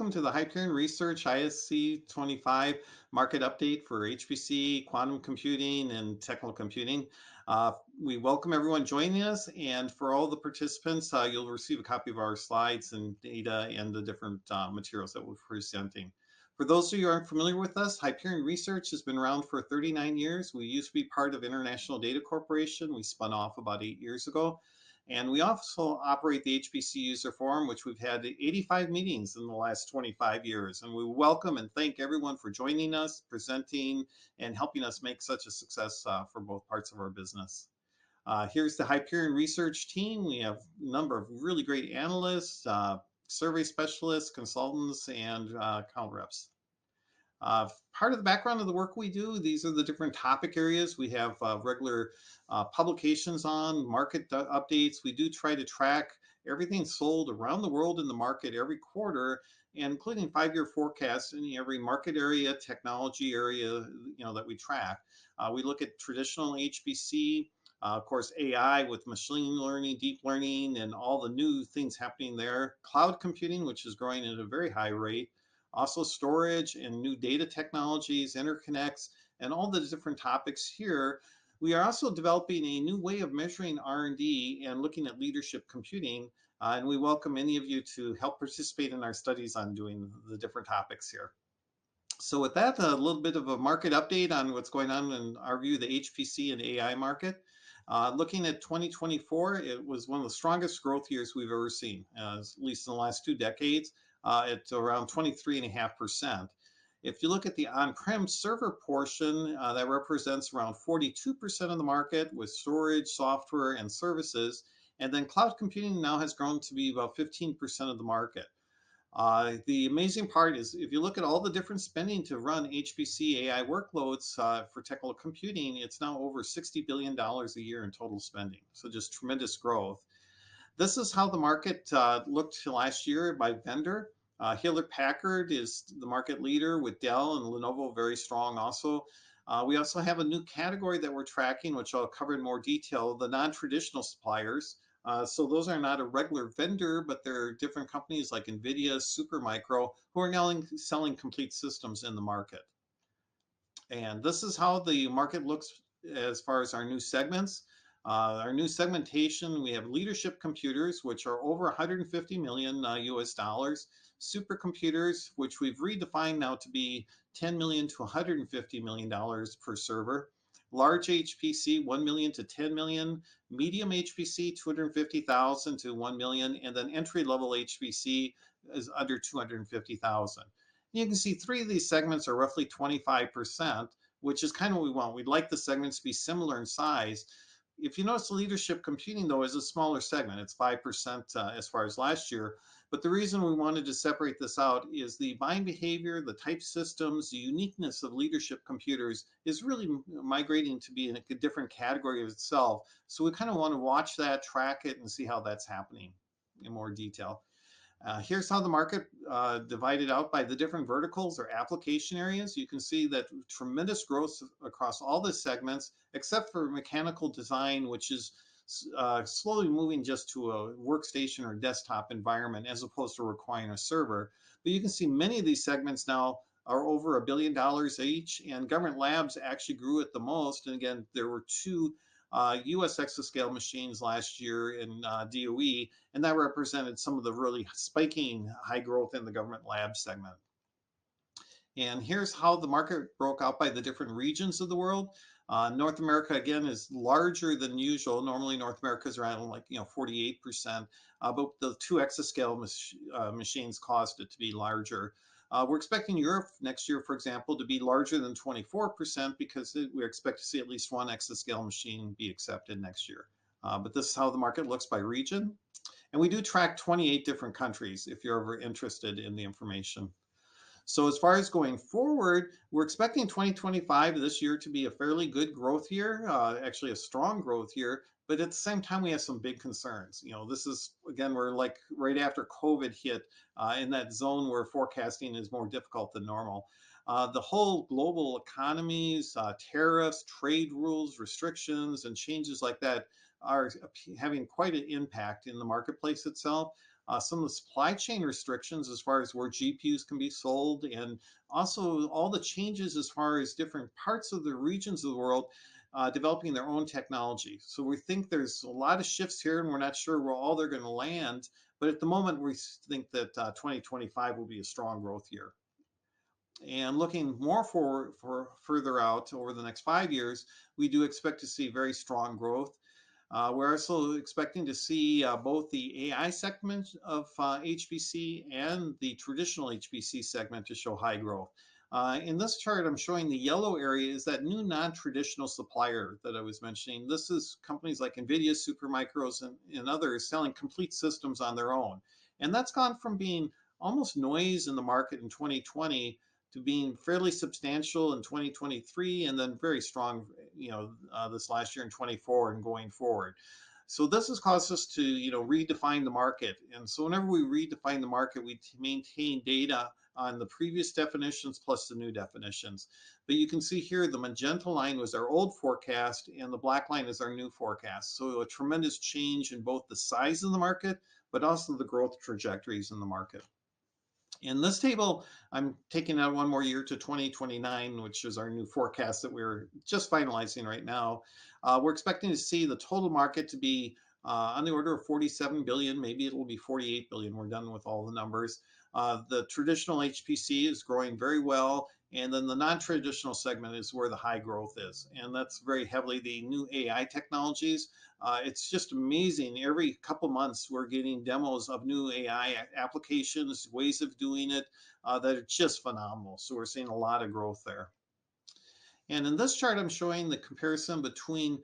welcome to the Hyperion Research ISC 25 market update for HPC, quantum computing, and technical computing. We welcome everyone joining us, and for all the participants, you'll receive a copy of our slides and data and the different materials that we're presenting. For those of you who aren't familiar with us, Hyperion Research has been around for 39 years. We used to be part of International Data Corporation. We spun off about 8 years ago. And we also operate the HPC User Forum, which we've had 85 meetings in the last 25 years. And we welcome and thank everyone for joining us, presenting, and helping us make such a success for both parts of our business. Here's the Hyperion Research team. We have a number of really great analysts, survey specialists, consultants, and account reps. Part of the background of the work we do, these are the different topic areas. We have regular publications on, market updates. We do try to track everything sold around the world in the market every quarter, and including 5-year forecasts in every market area, technology area, that we track. We look at traditional HPC, of course, AI with machine learning, deep learning, and all the new things happening there. Cloud computing, which is growing at a very high rate. Also storage and new data technologies, interconnects, and all the different topics here. We are also developing a new way of measuring R&D and looking at leadership computing. And we welcome any of you to help participate in our studies on doing the different topics here. So with that, a little bit of a market update on what's going on in our view, the HPC and AI market. Looking at 2024, it was one of the strongest growth years we've ever seen, at least in the last 2 decades. At around 23.5%. If you look at the on-prem server portion, that represents around 42% of the market with storage, software, and services. And then cloud computing now has grown to be about 15% of the market. The amazing part is if you look at all the different spending to run HPC AI workloads for technical computing, it's now over $60 billion a year in total spending. So just tremendous growth. This is how the market looked last year by vendor. Hewlett-Packard is the market leader with Dell and Lenovo very strong also. We also have a new category that we're tracking, which I'll cover in more detail, the non-traditional suppliers. So those are not a regular vendor, but they're different companies like NVIDIA, Supermicro, who are now selling complete systems in the market. And this is how the market looks as far as our new segments. Our new segmentation, we have leadership computers, which are over 150 million US dollars. Supercomputers, which we've redefined now to be 10 million to 150 million dollars per server. Large HPC, 1 million to 10 million. Medium HPC, 250,000 to 1 million. And then entry-level HPC is under 250,000. You can see 3 of these segments are roughly 25%, which is kind of what we want. We'd like the segments to be similar in size. If you notice, leadership computing, though, is a smaller segment. It's 5% as far as last year. But the reason we wanted to separate this out is the buying behavior, the type systems, the uniqueness of leadership computers is really migrating to be in a different category of itself. So we kind of want to watch that, track it, and see how that's happening in more detail. Here's how the market divided out by the different verticals or application areas. You can see that tremendous growth across all the segments, except for mechanical design, which is slowly moving just to a workstation or desktop environment as opposed to requiring a server. But you can see many of these segments now are over $1 billion each, and government labs actually grew it the most. And again, there were 2 US exascale machines last year in DOE, and that represented some of the really spiking high growth in the government lab segment. And here's how the market broke out by the different regions of the world. North America, again, is larger than usual. Normally, North America is around 48%, but the 2 exascale machines caused it to be larger. We're expecting Europe next year, for example, to be larger than 24% because we expect to see at least 1 exascale machine be accepted next year. But this is how the market looks by region. And we do track 28 different countries if you're ever interested in the information. So as far as going forward, we're expecting 2025 this year to be a fairly good growth year, actually a strong growth year. But at the same time, we have some big concerns. This is, again, we're like right after COVID hit in that zone where forecasting is more difficult than normal. The whole global economies, tariffs, trade rules, restrictions, and changes like that are having quite an impact in the marketplace itself. some of the supply chain restrictions as far as where GPUs can be sold, and also all the changes as far as different parts of the regions of the world developing their own technology. So we think there's a lot of shifts here, and we're not sure where all they're going to land. But at the moment, we think that 2025 will be a strong growth year. And looking more for further out over the next 5 years, we do expect to see very strong growth. We're also expecting to see both the AI segment of HPC and the traditional HPC segment to show high growth. In this chart, I'm showing the yellow area is that new non-traditional supplier that I was mentioning. This is companies like NVIDIA, Supermicros, and others selling complete systems on their own. And that's gone from being almost noise in the market in 2020 to being fairly substantial in 2023, and then very strong, this last year in 24 and going forward. So this has caused us to, redefine the market. And so whenever we redefine the market, we maintain data on the previous definitions plus the new definitions. But you can see here the magenta line was our old forecast and the black line is our new forecast. So a tremendous change in both the size of the market, but also the growth trajectories in the market. In this table, I'm taking out one more year to 2029, which is our new forecast that we're just finalizing right now. We're expecting to see the total market to be on the order of 47 billion, maybe it'll be 48 billion. We're done with all the numbers. The traditional HPC is growing very well, and then the non-traditional segment is where the high growth is, and that's very heavily the new AI technologies. It's just amazing. Every couple months, we're getting demos of new AI applications, ways of doing it that are just phenomenal. So we're seeing a lot of growth there. And in this chart, I'm showing the comparison between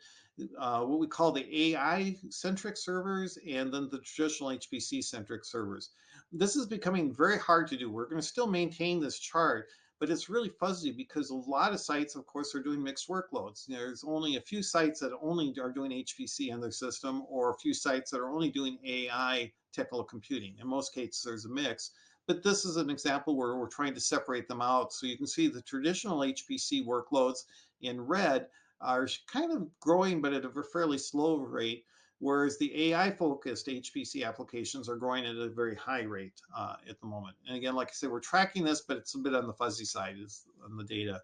what we call the AI-centric servers and then the traditional HPC-centric servers. This is becoming very hard to do. We're going to still maintain this chart, but it's really fuzzy because a lot of sites, of course, are doing mixed workloads. There's only a few sites that only are doing HPC in their system, or a few sites that are only doing AI technical computing. In most cases, there's a mix. But this is an example where we're trying to separate them out. So you can see the traditional HPC workloads in red are kind of growing, but at a fairly slow rate, whereas the AI-focused HPC applications are growing at a very high rate at the moment. And again, like I said, we're tracking this, but it's a bit on the fuzzy side on the data.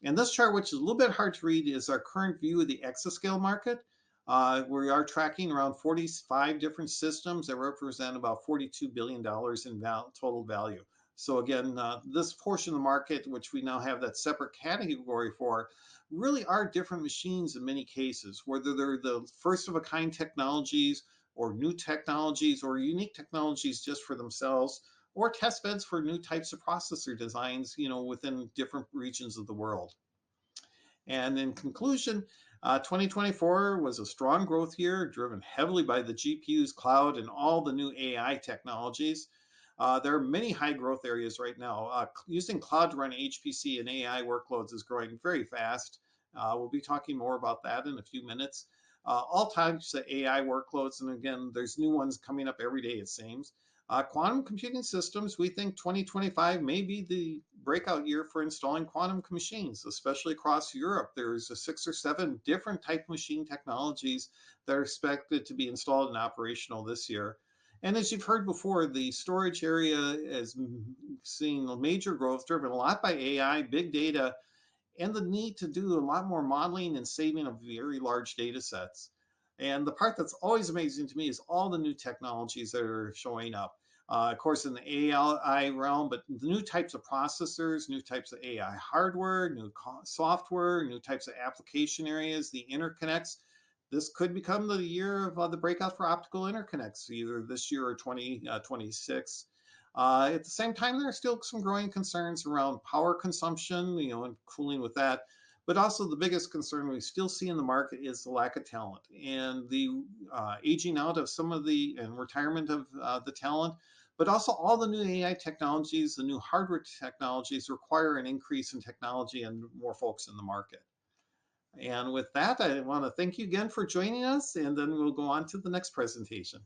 And this chart, which is a little bit hard to read, is our current view of the exascale market. We are tracking around 45 different systems that represent about $42 billion in total value. So again, this portion of the market, which we now have that separate category for, really are different machines in many cases, whether they're the first of a kind technologies or new technologies or unique technologies just for themselves, or test beds for new types of processor designs, within different regions of the world. And in conclusion, 2024 was a strong growth year, driven heavily by the GPUs, cloud, and all the new AI technologies. There are many high growth areas right now. Using cloud to run HPC and AI workloads is growing very fast. We'll be talking more about that in a few minutes. All types of AI workloads, and again, there's new ones coming up every day, it seems. Quantum computing systems, we think 2025 may be the breakout year for installing quantum machines, especially across Europe. There's 6 or 7 different type machine technologies that are expected to be installed and operational this year. And as you've heard before, the storage area is seeing major growth, driven a lot by AI, big data, and the need to do a lot more modeling and saving of very large data sets. And the part that's always amazing to me is all the new technologies that are showing up. Of course, in the AI realm, but the new types of processors, new types of AI hardware, new software, new types of application areas, the interconnects. This could become the year of the breakout for optical interconnects, either this year or 2026. At the same time, there are still some growing concerns around power consumption, and cooling with that. But also the biggest concern we still see in the market is the lack of talent and the aging out of some of and retirement of the talent. But also all the new AI technologies, the new hardware technologies require an increase in technology and more folks in the market. And with that, I want to thank you again for joining us, and then we'll go on to the next presentation.